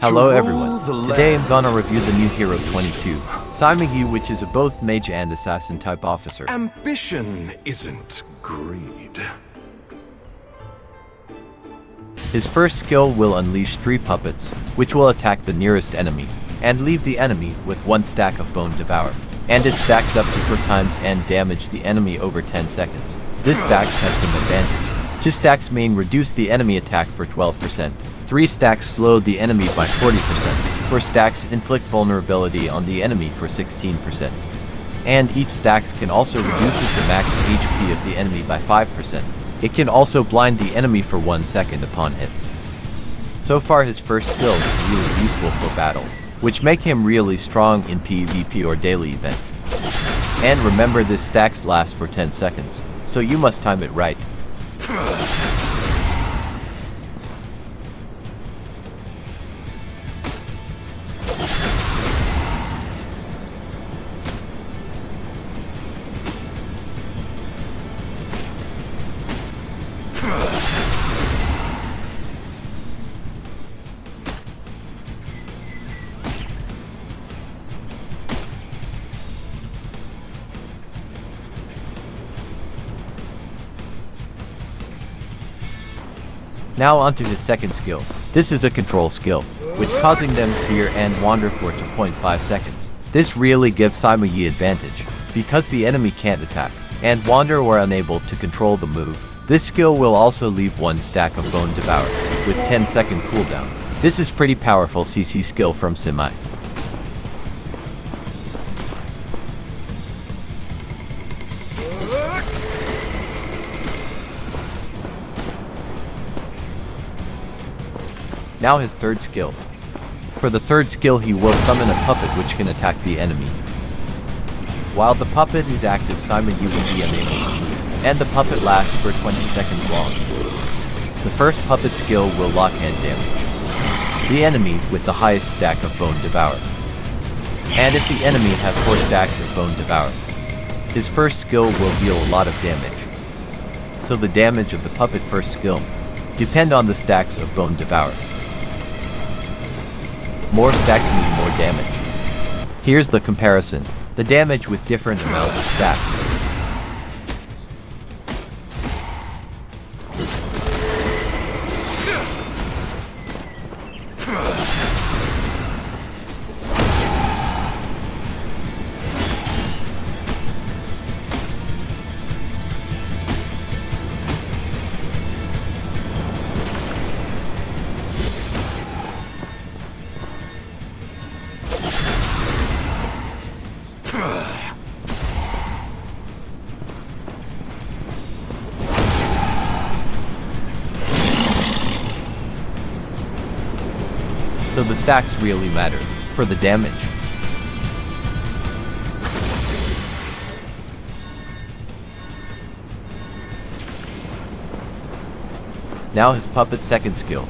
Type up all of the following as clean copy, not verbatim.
Hello everyone, today I'm gonna review the new hero 22, Simayi, which is a both mage and assassin type officer. Ambition isn't greed. His first skill will unleash 3 puppets, which will attack the nearest enemy, and leave the enemy with 1 stack of Bone Devour. And it stacks up to 4 times and damage the enemy over 10 seconds. This stacks have some advantage. 2 stacks main reduce the enemy attack for 12%. 3 stacks slow the enemy by 40%. 4 stacks inflict vulnerability on the enemy for 16%. And each stacks can also reduce the max HP of the enemy by 5%. It can also blind the enemy for 1 second upon hit. So far his first skill is really useful for battle, which make him really strong in PvP or daily event. And remember, this stacks last for 10 seconds, so you must time it right. Now onto his second skill. This is a control skill, which causing them fear and wander for 2.5 seconds. This really gives Simayi advantage, because the enemy can't attack, and wander or unable to control the move. This skill will also leave 1 stack of Bone Devour, with 10-second cooldown. This is pretty powerful CC skill from Sima. Now his third skill. For the third skill he will summon a puppet which can attack the enemy. While the puppet is active, Simayi will be unable to move, and the puppet lasts for 20 seconds long. The first puppet skill will lock and damage the enemy with the highest stack of Bone Devour. And if the enemy have 4 stacks of Bone Devour, his first skill will deal a lot of damage. So the damage of the puppet first skill depend on the stacks of Bone Devour. More stacks mean more damage. Here's the comparison. The damage with different amount of stacks. So the stacks really matter for the damage. Now his puppet's second skill.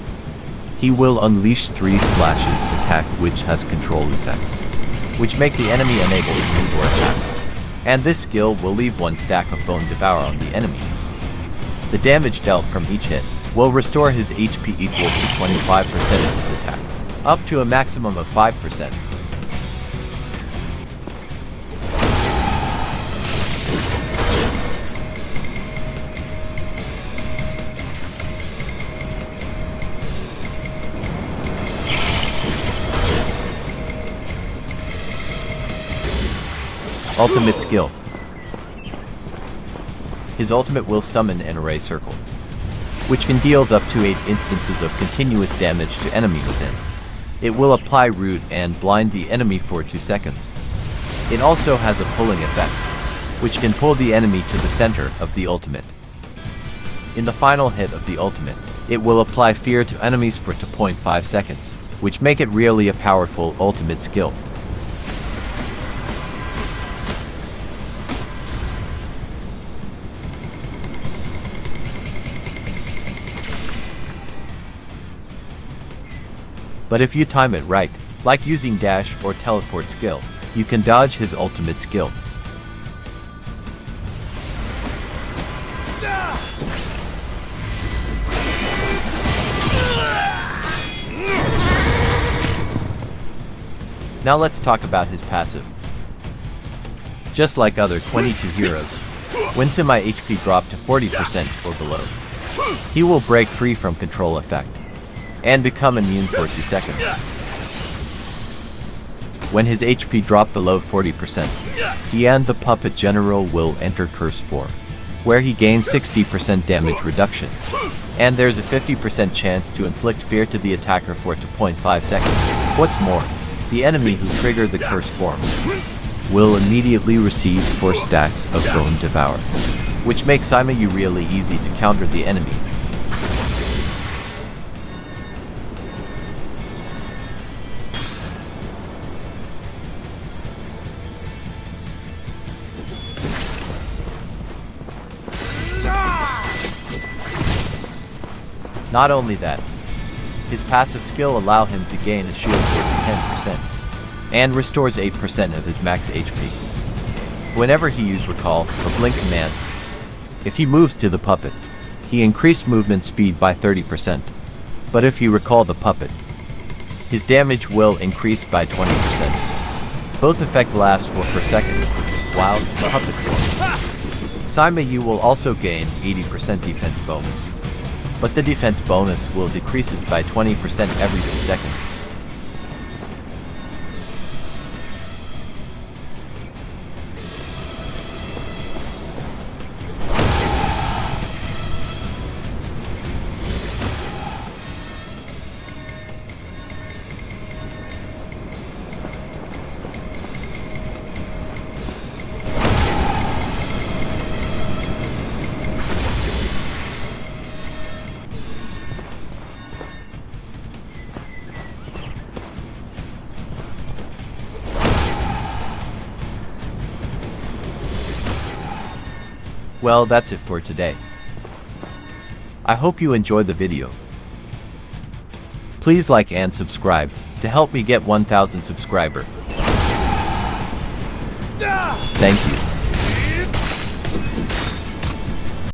He will unleash 3 slashes attack which has control effects, which make the enemy unable to move or attack. And this skill will leave 1 stack of Bone Devour on the enemy. The damage dealt from each hit will restore his HP equal to 25% of his attack, up to a maximum of 5%. Ultimate skill. His ultimate will summon an array circle, which can deals up to 8 instances of continuous damage to enemy within. It will apply root and blind the enemy for 2 seconds. It also has a pulling effect, which can pull the enemy to the center of the ultimate. In the final hit of the ultimate, it will apply fear to enemies for 2.5 seconds, which make it really a powerful ultimate skill. But if you time it right, like using dash or teleport skill, you can dodge his ultimate skill. Now let's talk about his passive. Just like other 22 heroes, when Simayi HP drop to 40% or below, he will break free from control effect and become immune for 2 seconds. When his HP drop below 40%, he and the puppet general will enter Curse 4, where he gains 60% damage reduction, and there's a 50% chance to inflict fear to the attacker for 2.5 seconds. What's more, the enemy who triggered the curse form will immediately receive 4 stacks of Bone Devour, which makes Simayi really easy to counter the enemy. Not only that, his passive skill allow him to gain a shield worth 10% and restores 8% of his max HP. Whenever he used Recall or Blink command, if he moves to the puppet, he increased movement speed by 30%, but if you recall the puppet, his damage will increase by 20%. Both effect last for 4 seconds, while in puppet form. Simayi will also gain 80% defense bonus, but the defense bonus will decreases by 20% every 2 seconds. Well, that's it for today. I hope you enjoyed the video. Please like and subscribe to help me get 1,000 subscribers. Thank you.